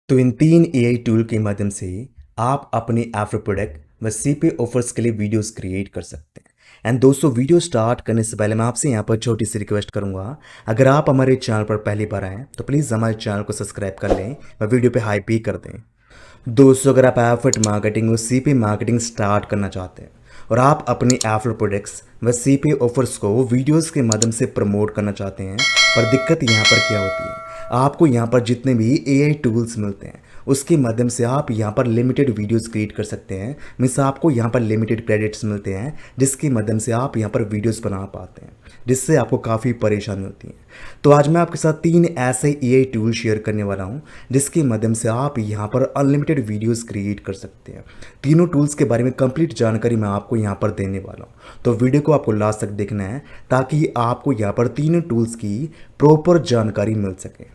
तो इन 3 AI tool के माध्यम से आप अपने एफरो प्रोडक्ट व सीपी ऑफर्स के लिए वीडियोस क्रिएट कर सकते हैं। एंड दोस्तों, वीडियो स्टार्ट करने से पहले मैं आपसे यहाँ पर छोटी सी रिक्वेस्ट करूँगा। अगर आप हमारे चैनल पर पहली बार आएँ तो प्लीज़ हमारे चैनल को सब्सक्राइब कर लें व वीडियो पे हाइप भी कर दें। दोस्तों, अगर आप एफर्ट मार्केटिंग और सीपी मार्केटिंग स्टार्ट करना चाहते हैं और आप अपनी एफर्ट प्रोडक्ट्स व सीपी ऑफर्स को वीडियोस के माध्यम से प्रमोट करना चाहते हैं, पर दिक्कत यहाँ पर क्या होती है, आपको यहाँ पर जितने भी एआई टूल्स मिलते हैं उसके माध्यम से आप यहाँ पर लिमिटेड वीडियोस क्रिएट कर सकते हैं। मीन्स आपको यहाँ पर लिमिटेड क्रेडिट्स मिलते हैं जिसके माध्यम से आप यहाँ पर वीडियोस बना पाते हैं, जिससे आपको काफ़ी परेशानी होती है। तो आज मैं आपके साथ 3 ऐसे एआई टूल शेयर करने वाला हूँ जिसके माध्यम से आप यहाँ पर अनलिमिटेड वीडियोस क्रिएट कर सकते हैं। तीनों टूल्स के बारे में कंप्लीट जानकारी मैं आपको यहाँ पर देने वाला हूँ, तो वीडियो को आपको लास्ट तक देखना है ताकि आपको यहाँ पर तीनों टूल्स की प्रॉपर जानकारी मिल सके।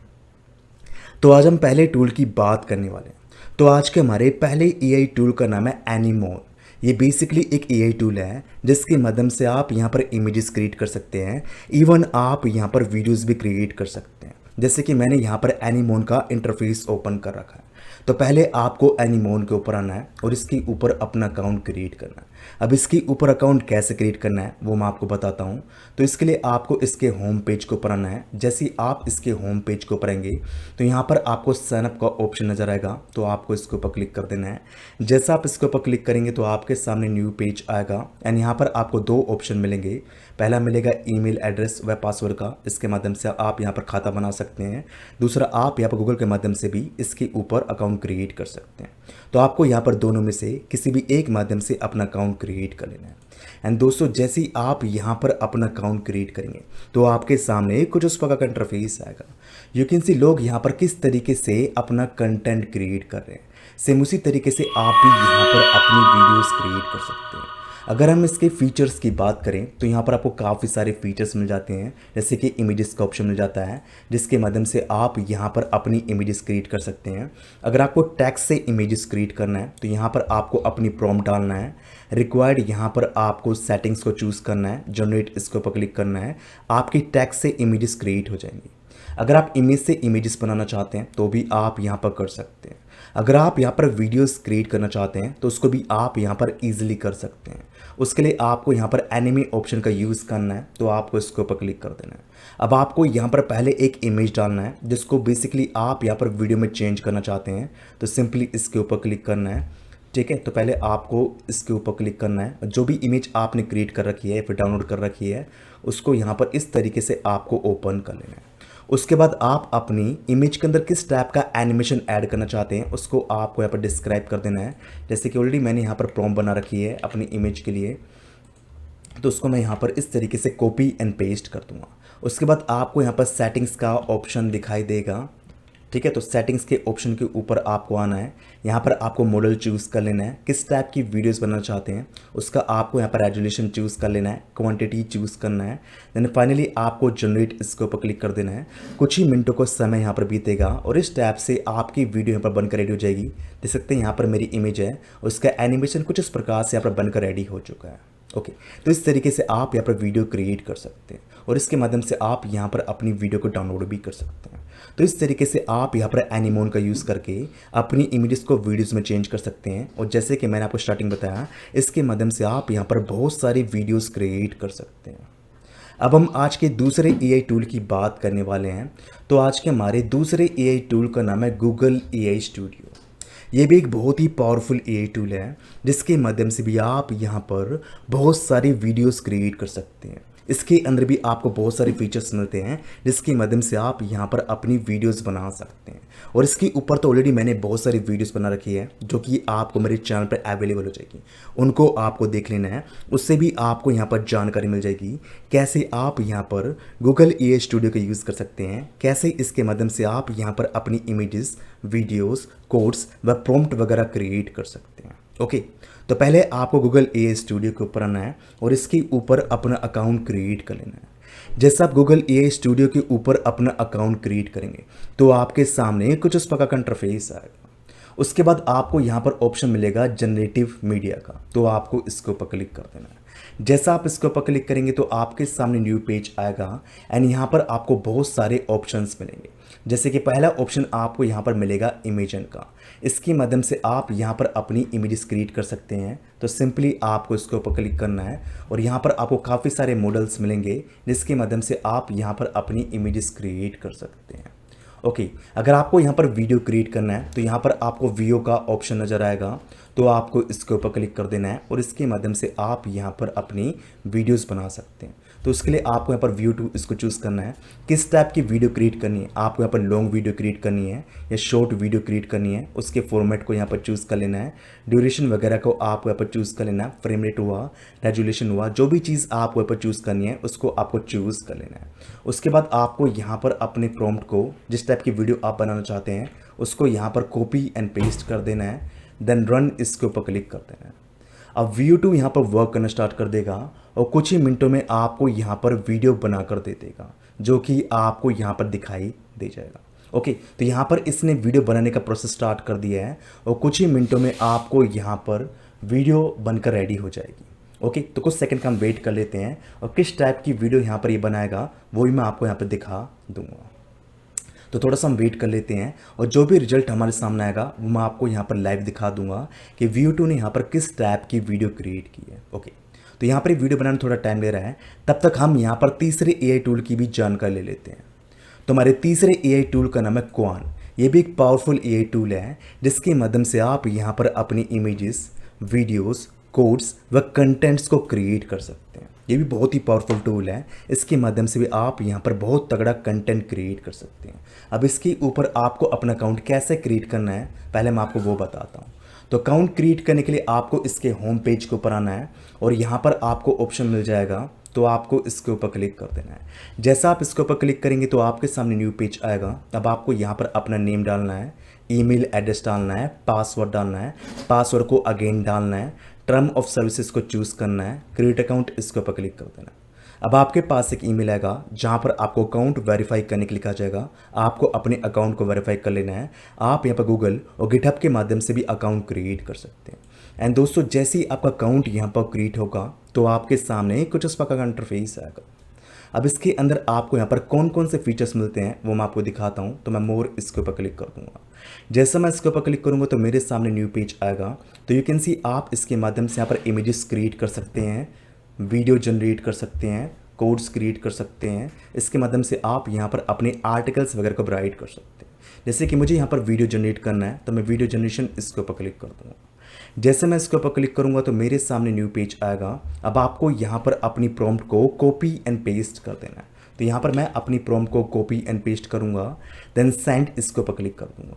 तो आज हम पहले टूल की बात करने वाले हैं। तो आज के हमारे पहले एआई टूल का नाम है एनीमोन। ये बेसिकली एक एआई टूल है जिसके माध्यम से आप यहाँ पर इमेजेस क्रिएट कर सकते हैं। इवन आप यहाँ पर वीडियोस भी क्रिएट कर सकते हैं। जैसे कि मैंने यहाँ पर एनीमोन का इंटरफेस ओपन कर रखा है। तो पहले आपको एनीमोन के ऊपर आना है और इसके ऊपर अपना अकाउंट क्रिएट करना है। अब इसके ऊपर अकाउंट कैसे क्रिएट करना है वो मैं आपको बताता हूँ। तो इसके लिए आपको इसके होम पेज के ऊपर आना है। जैसे ही आप इसके होम पेज के ऊपर आएंगे तो यहाँ पर आपको साइनअप का ऑप्शन नज़र आएगा, तो आपको इसके ऊपर क्लिक कर देना है। जैसा आप इसके ऊपर क्लिक करेंगे तो आपके सामने न्यू पेज आएगा एंड यहाँ पर आपको 2 ऑप्शन मिलेंगे। पहला मिलेगा ईमेल एड्रेस व पासवर्ड का, इसके माध्यम से आप यहाँ पर खाता बना सकते हैं। दूसरा, आप यहाँ पर गूगल के माध्यम से भी इसके ऊपर अकाउंट क्रिएट कर सकते हैं। तो आपको यहाँ पर दोनों में से किसी भी एक माध्यम से अपना अकाउंट क्रिएट कर लेना है। एंड दोस्तों, जैसे ही आप यहाँ पर अपना अकाउंट क्रिएट करेंगे तो आपके सामने कुछ उस प्रकार का इंटरफेस आएगा। यू कैन सी लोग यहाँ पर किस तरीके से अपना कंटेंट क्रिएट कर रहे हैं। सेम उसी तरीके से आप भी यहाँ पर अपनी वीडियोस क्रिएट कर सकते हैं। अगर हम इसके फीचर्स की बात करें तो यहाँ पर आपको काफ़ी सारे फीचर्स मिल जाते हैं। जैसे कि इमेजेस का ऑप्शन मिल जाता है जिसके माध्यम से आप यहाँ पर अपनी इमेजेस क्रिएट कर सकते हैं। अगर आपको टेक्स्ट से इमेजेस क्रिएट करना है तो यहाँ पर आपको अपनी प्रॉम्प्ट डालना है। रिक्वायर्ड यहाँ पर आपको सेटिंग्स को चूज़ करना है, जनरेट इसके ऊपर क्लिक करना है, आपकी टेक्स्ट से इमेजेस क्रिएट हो जाएंगी। अगर आप इमेज से इमेजेस बनाना चाहते हैं तो भी आप यहाँ पर कर सकते हैं। अगर आप यहाँ पर वीडियोस क्रिएट करना चाहते हैं तो उसको भी आप यहाँ पर इजीली कर सकते हैं। उसके लिए आपको यहाँ पर एनिमे ऑप्शन का यूज़ करना है, तो आपको इसके ऊपर क्लिक कर देना है। अब आपको यहाँ पर पहले एक इमेज डालना है जिसको बेसिकली आप यहाँ पर वीडियो में चेंज करना चाहते हैं, तो सिंपली इसके ऊपर क्लिक करना है। ठीक है, तो पहले आपको इसके ऊपर क्लिक करना है। जो भी इमेज आपने क्रिएट कर रखी है या फिर डाउनलोड कर रखी है उसको यहाँ पर इस तरीके से आपको ओपन कर लेना है। उसके बाद आप अपनी इमेज के अंदर किस टाइप का एनिमेशन ऐड करना चाहते हैं उसको आपको यहाँ पर डिस्क्राइब कर देना है। जैसे कि ऑलरेडी मैंने यहाँ पर प्रॉम्प्ट बना रखी है अपनी इमेज के लिए, तो उसको मैं यहाँ पर इस तरीके से कॉपी एंड पेस्ट कर दूँगा। उसके बाद आपको यहाँ पर सेटिंग्स का ऑप्शन दिखाई देगा। ठीक है, तो सेटिंग्स के ऑप्शन के ऊपर आपको आना है। यहाँ पर आपको मॉडल चूज़ कर लेना है, किस टाइप की वीडियोस बनाना चाहते हैं उसका आपको यहाँ पर रेजोल्यूशन चूज़ कर लेना है, क्वांटिटी चूज़ करना है। देन फाइनली आपको जनरेट इसके ऊपर क्लिक कर देना है। कुछ ही मिनटों का समय यहाँ पर बीतेगा और इस टाइप से आपकी वीडियो यहाँ पर बनकर रेडी हो जाएगी। देख सकते हैं यहाँ पर मेरी इमेज है, उसका एनिमेशन कुछ इस प्रकार से यहाँ पर बनकर रेडी हो चुका है। ओके, तो इस तरीके से आप यहाँ पर वीडियो क्रिएट कर सकते हैं और इसके माध्यम से आप यहाँ पर अपनी वीडियो को डाउनलोड भी कर सकते हैं। तो इस तरीके से आप यहाँ पर एनीमोन का यूज़ करके अपनी इमेजेस को वीडियोस में चेंज कर सकते हैं। और जैसे कि मैंने आपको स्टार्टिंग बताया, इसके माध्यम से आप यहाँ पर बहुत सारी वीडियोस क्रिएट कर सकते हैं। अब हम आज के दूसरे एआई टूल की बात करने वाले हैं। तो आज के हमारे दूसरे एआई टूल का नाम है गूगल एआई स्टूडियो। ये भी एक बहुत ही पावरफुल एआई टूल है जिसके माध्यम से भी आप यहाँ पर बहुत सारी वीडियोस क्रिएट कर सकते हैं। इसके अंदर भी आपको बहुत सारे फीचर्स मिलते हैं जिसके माध्यम से आप यहाँ पर अपनी वीडियोस बना सकते हैं। और इसके ऊपर तो ऑलरेडी मैंने बहुत सारी वीडियोस बना रखी है जो कि आपको मेरे चैनल पर अवेलेबल हो जाएगी, उनको आपको देख लेना है। उससे भी आपको यहाँ पर जानकारी मिल जाएगी कैसे आप यहाँ पर गूगल एआई स्टूडियो का यूज़ कर सकते हैं, कैसे इसके माध्यम से आप यहाँ पर अपनी इमेजेस, वीडियोस, कोड्स व प्रॉम्प्ट वगैरह क्रिएट कर सकते हैं। ओके, तो पहले आपको गूगल एआई स्टूडियो के ऊपर आना है और इसके ऊपर अपना अकाउंट क्रिएट कर लेना है। जैसे आप गूगल एआई स्टूडियो के ऊपर अपना अकाउंट क्रिएट करेंगे तो आपके सामने कुछ उस प्रकार का इंटरफेस आएगा। उसके बाद आपको यहाँ पर ऑप्शन मिलेगा जनरेटिव मीडिया का, तो आपको इसके ऊपर क्लिक कर देना है। जैसा आप इसके ऊपर क्लिक करेंगे तो आपके सामने न्यू पेज आएगा एंड यहाँ पर आपको बहुत सारे ऑप्शंस मिलेंगे। जैसे कि पहला ऑप्शन आपको यहाँ पर मिलेगा इमेजन का। इसकी मदद से आप यहाँ पर अपनी इमेजेस क्रिएट कर सकते हैं। तो सिंपली आपको इसके ऊपर क्लिक करना है और यहाँ पर आपको काफ़ी सारे मॉडल्स मिलेंगे जिसकी मदद से आप यहाँ पर अपनी इमेजेस क्रिएट कर सकते हैं। ओके, अगर आपको यहाँ पर वीडियो क्रिएट करना है तो यहाँ पर आपको वीडियो का ऑप्शन नज़र आएगा, तो आपको इसके ऊपर क्लिक कर देना है और इसके माध्यम से आप यहाँ पर अपनी वीडियोस बना सकते हैं। तो उसके लिए आपको यहाँ पर व्यू टू इसको चूज़ करना है, किस टाइप की वीडियो क्रिएट करनी है। आपको यहाँ पर लॉन्ग वीडियो क्रिएट करनी है या शॉर्ट वीडियो क्रिएट करनी है, उसके फॉर्मेट को यहाँ पर चूज़ कर लेना है। ड्यूरेशन वगैरह को आपको यहाँ पर चूज़ कर लेना है। फ्रेम रेट हुआ, रेजोल्यूशन हुआ, जो भी चीज़ आपको यहाँ पर चूज़ करनी है उसको आपको चूज़ कर लेना है। उसके बाद आपको यहाँ पर अपने प्रॉम्प्ट को, जिस टाइप की वीडियो आप बनाना चाहते हैं उसको यहाँ पर कॉपी एंड पेस्ट कर देना है, देन रन इसके ऊपर क्लिक कर देना है। अब व्यू टू यहाँ पर वर्क करना स्टार्ट कर देगा और कुछ ही मिनटों में आपको यहाँ पर वीडियो बनाकर दे देगा, जो कि आपको यहाँ पर दिखाई दे जाएगा। ओके, तो यहाँ पर इसने वीडियो बनाने का प्रोसेस स्टार्ट कर दिया है और कुछ ही मिनटों में आपको यहाँ पर वीडियो बनकर रेडी हो जाएगी। ओके, तो कुछ सेकंड का हम वेट कर लेते हैं और किस टाइप की वीडियो यहाँ पर ये बनाएगा वो भी मैं आपको यहाँ पर दिखा दूंगा। तो थोड़ा सा हम वेट कर लेते हैं और जो भी रिजल्ट हमारे सामने आएगा वो मैं आपको यहाँ पर लाइव दिखा दूंगा कि व्यू टू ने यहाँ पर किस टाइप की वीडियो क्रिएट की है। ओके, तो यहाँ पर वीडियो बनाने में थोड़ा टाइम ले रहा है, तब तक हम यहाँ पर तीसरे AI टूल की भी जानकारी ले लेते हैं। तो हमारे तीसरे AI टूल का नाम है क्वान। ये भी एक पावरफुल AI टूल है जिसके माध्यम से आप यहाँ पर अपनी इमेजेस, वीडियोस, कोड्स व कंटेंट्स को क्रिएट कर सकते हैं। ये भी बहुत ही पावरफुल टूल है, इसके माध्यम से भी आप यहाँ पर बहुत तगड़ा कंटेंट क्रिएट कर सकते हैं। अब इसके ऊपर आपको अपना अकाउंट कैसे क्रिएट करना है पहले मैं आपको वो बताता हूँ। तो अकाउंट क्रिएट करने के लिए आपको इसके होम पेज के ऊपर आना है और यहाँ पर आपको ऑप्शन मिल जाएगा, तो आपको इसके ऊपर क्लिक कर देना है। जैसा आप इसके ऊपर क्लिक करेंगे तो आपके सामने न्यू पेज आएगा। अब आपको यहाँ पर अपना नेम डालना है, ईमेल एड्रेस डालना है, पासवर्ड डालना है, पासवर्ड को अगेन डालना है, टर्म ऑफ सर्विसेज को चूज़ करना है, क्रिएट अकाउंट इसके ऊपर क्लिक कर देना है। अब आपके पास एक ईमेल आएगा जहाँ पर आपको अकाउंट वेरीफाई करने के लिए कहा जाएगा। आपको अपने अकाउंट को वेरीफाई कर लेना है। आप यहाँ पर गूगल और गिटहब के माध्यम से भी अकाउंट क्रिएट कर सकते हैं। एंड दोस्तों, जैसे ही आपका अकाउंट यहाँ पर क्रिएट होगा तो आपके सामने कुछ उस प्रकार का इंटरफेस आएगा। अब इसके अंदर आपको यहाँ पर कौन कौन से फीचर्स मिलते हैं वो मैं आपको दिखाता हूँ। तो मैं मोर इसके ऊपर क्लिक कर दूंगा। जैसे मैं इसके ऊपर क्लिक करूँगा तो मेरे सामने न्यू पेज आएगा। तो यू कैन सी आप इसके माध्यम से यहाँ पर इमेजेस क्रिएट कर सकते हैं, वीडियो जनरेट कर सकते हैं, कोड्स क्रिएट कर सकते हैं। इसके माध्यम से आप यहाँ पर अपने आर्टिकल्स वगैरह को राइट कर सकते हैं। जैसे कि मुझे यहाँ पर वीडियो जनरेट करना है तो मैं वीडियो जनरेशन इसके ऊपर क्लिक कर दूँगा। जैसे मैं इसके ऊपर क्लिक करूंगा तो मेरे सामने न्यू पेज आएगा। अब आपको यहाँ पर अपनी प्रॉम्प्ट को कॉपी एंड पेस्ट कर देना है। तो यहाँ पर मैं अपनी प्रॉम्प्ट को कॉपी एंड पेस्ट करूँगा, देन सेंड इसके ऊपर क्लिक कर दूँगा।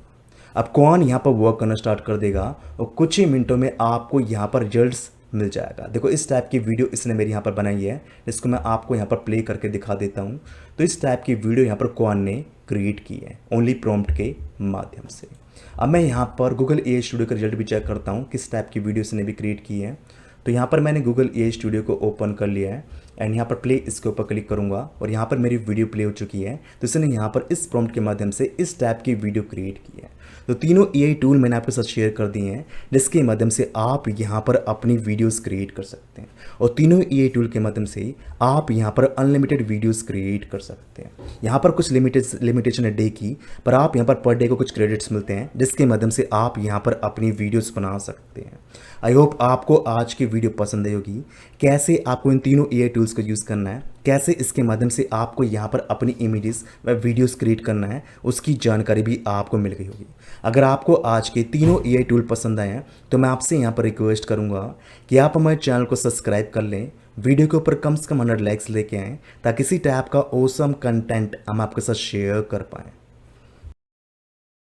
अब क्वान यहाँ पर वर्क करना स्टार्ट कर देगा और कुछ ही मिनटों में आपको यहाँ पर रिजल्ट्स मिल जाएगा। देखो इस टाइप की वीडियो इसने मेरी यहाँ पर बनाई है, जिसको मैं आपको यहाँ पर प्ले करके दिखा देता हूँ। तो इस टाइप की वीडियो यहाँ पर क्वान ने क्रिएट की है ओनली प्रॉम्प्ट के माध्यम से। अब मैं यहाँ पर गूगल AI स्टूडियो का रिजल्ट भी चेक करता हूँ किस टाइप की वीडियो इसने भी क्रिएट की है। तो यहाँ पर मैंने गूगल AI स्टूडियो को ओपन कर लिया है एंड यहाँ पर प्ले इसके ऊपर क्लिक करूँगा और यहाँ पर मेरी वीडियो प्ले हो चुकी है। तो इसने यहाँ पर इस प्रॉम्प्ट के माध्यम से इस टाइप की वीडियो क्रिएट की है। तो तीनों AI टूल मैंने आपके साथ शेयर कर दिए हैं जिसके माध्यम से आप यहाँ पर अपनी वीडियोस क्रिएट कर सकते हैं और तीनों AI टूल के माध्यम से आप यहाँ पर अनलिमिटेड वीडियोस क्रिएट कर सकते हैं। यहाँ पर कुछ लिमिटेशन है डे की, पर आप यहाँ पर डे को कुछ क्रेडिट्स मिलते हैं जिसके माध्यम से आप यहाँ पर अपनी वीडियोस बना सकते हैं। आई होप आपको आज की वीडियो पसंद आई होगी। कैसे आपको इन तीनों AI टूल्स को यूज़ करना है, कैसे इसके माध्यम से आपको यहाँ पर अपनी इमेजेस व वीडियोस क्रिएट करना है, उसकी जानकारी भी आपको मिल गई होगी। अगर आपको आज के तीनों AI टूल पसंद आए हैं तो मैं आपसे यहाँ पर रिक्वेस्ट करूँगा कि आप हमारे चैनल को सब्सक्राइब कर लें, वीडियो के ऊपर कम से कम 100 लाइक्स लेके आएँ ताकि इसी टाइप का ऑसम कंटेंट हम आपके साथ शेयर कर पाएँ।